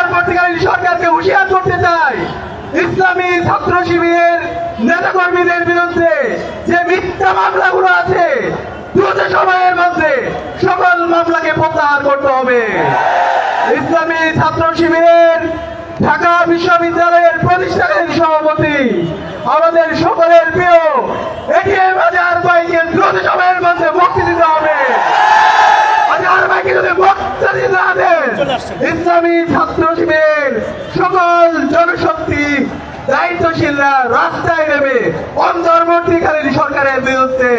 অন্তর্বর্তীকালীন সরকারকে হুঁশিয়ার করতে চাই, ইসলামী ছাত্র শিবিরের নেতাকর্মীদের বিরুদ্ধে যে মিথ্যা মামলাগুলো আছে দ্রুত সময়ের মধ্যে সকল মামলাকে প্রত্যাহার করতে হবে। ইসলামী ছাত্র শিবিরের ঢাকা বিশ্ববিদ্যালয়ের প্রতিষ্ঠাকালীন সভাপতি আমাদের সকলের প্রিয় এটিএম আজহার ভাইকে দ্রুত সময়ের মধ্যে মুক্তি দিতে হবে। আজহার ভাইকে যদি মুক্তি দিতে না দেন, ইসলামী ছাত্র শিবিরের সকল জনশক্তি দায়িত্বশীলরা রাস্তায় নেমে অন্তর্বর্তীকালীন সরকারের বিরুদ্ধে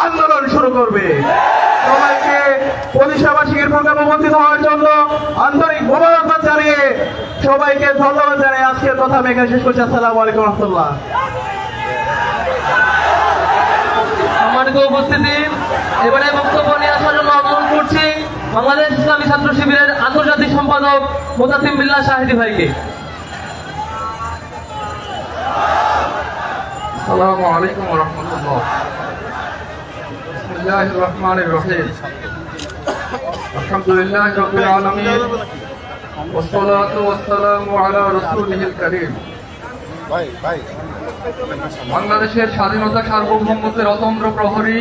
আন্দোলন শুরু করবে। সবাইকে প্রতিষ্ঠাবার্ষিকীর প্রোগ্রামে উপস্থিত হওয়ার জন্য আন্তরিক মোবারকবাদ জানিয়ে সবাইকে ধন্যবাদ জানিয়ে আজকের কথা আমি এখানে শেষ করছি। আসসালামু আলাইকুম রহমতুল্লাহ। সম্মানিত উপস্থিতি, এবারে বক্তব্য নিয়ে আসার জন্য অনুরোধ করছি বাংলাদেশ ইসলামী ছাত্র শিবিরের আন্তর্জাতিক সম্পাদক মোতাসিম বিল্লাহ শাহিদী ভাইকে। আসসালামু আলাইকুম রহমতুল্লাহ। বিসমিল্লাহির রহমানির রহিম। আলহামদুলিল্লাহি রাব্বিল আলামিন ওয়াসসালাতু ওয়াসসালামু আলা রাসূলিল কারীম। বাংলাদেশের স্বাধীনতা সার্বভৌমত্বের অতন্দ্র প্রহরী,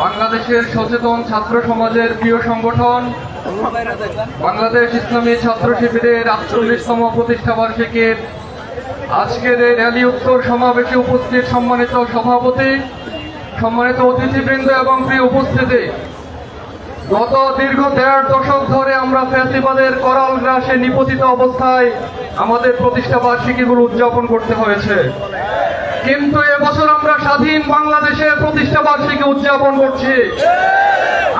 বাংলাদেশের সচেতন ছাত্র সমাজের প্রিয় সংগঠন বাংলাদেশ ইসলামী ছাত্র শিবিরের ৪৮তম প্রতিষ্ঠা বার্ষিকীর আজকের এই র্যালি উত্তর সমাবেশে উপস্থিত সম্মানিত সভাপতি, সম্মানিত অতিথিবৃন্দ এবং প্রিয় উপস্থিতি, গত দীর্ঘ ১.৫ দশক ধরে আমরা ফ্যাসিবাদের করাল গ্রাসে নিপতিত অবস্থায় আমাদের প্রতিষ্ঠা বার্ষিকীগুলো উদযাপন করতে হয়েছে। কিন্তু এবছর আমরা স্বাধীন বাংলাদেশের প্রতিষ্ঠা বার্ষিকী উদযাপন করছি।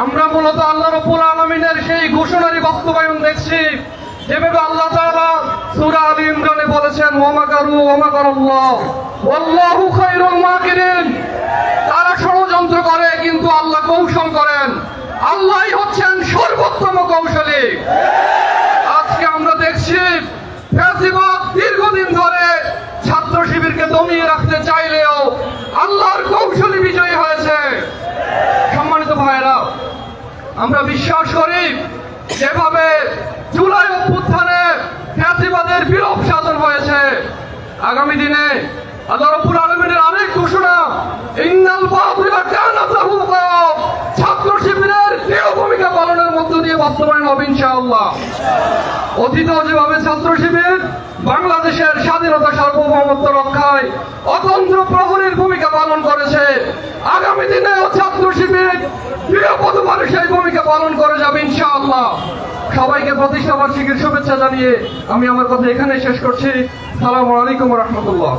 আমরা মূলত আল্লাহ রাব্বুল আলামিনের সেই ঘোষণারই বাস্তবায়ন দেখছি, যেভাবে আল্লাহ তাআলা সূরা আলে ইমরানে বলেছেন, ওয়া মাকারু ওয়া মাকারাল্লাহ ওয়াল্লাহু খায়রুল মাকিরিন। তারা ষড়যন্ত্র করে কিন্তু আল্লাহ কৌশল করেন, আল্লাহই হচ্ছেন সর্বোত্তম কৌশলী। আজকে আমরা দেখছি ফ্যাসিবাদ দীর্ঘদিন ধরে ছাত্র শিবিরকে দমিয়ে রাখতে চাইলেও আল্লাহর কৌশলী বিজয়ী হয়েছে। সম্মানিত ভাইরা, আমরা বিশ্বাস করি যেভাবে জুলাই অভ্যুত্থানে ফ্যাসিবাদের বিলোপ সাধন হয়েছে, আগামী দিনে আল্লাহ রাব্বুল আলামিনের আরেক ঘোষণা, ইন্নাল বাতিলা কানা যাহুকা, ছাত্র শিবিরের দৃঢ় ভূমিকা পালনের মধ্য দিয়ে বাস্তবায়ন হবে ইনশাআল্লাহ। অতীতেও যেভাবে ছাত্র শিবির বাংলাদেশের স্বাধীনতা সার্বভৌমত্ব রক্ষায় অতন্ত্র প্রহরীর ভূমিকা পালন করেছে, আগামী দিনেও ছাত্র শিবির দৃঢ়পদভাবে সেই ভূমিকা পালন করে যাবে ইনশাআল্লাহ। সবাইকে প্রতিষ্ঠা বার্ষিকীর শুভেচ্ছা জানিয়ে আমি আমার কথা এখানেই শেষ করছি। আসসালামু আলাইকুম ওয়া রাহমাতুল্লাহ।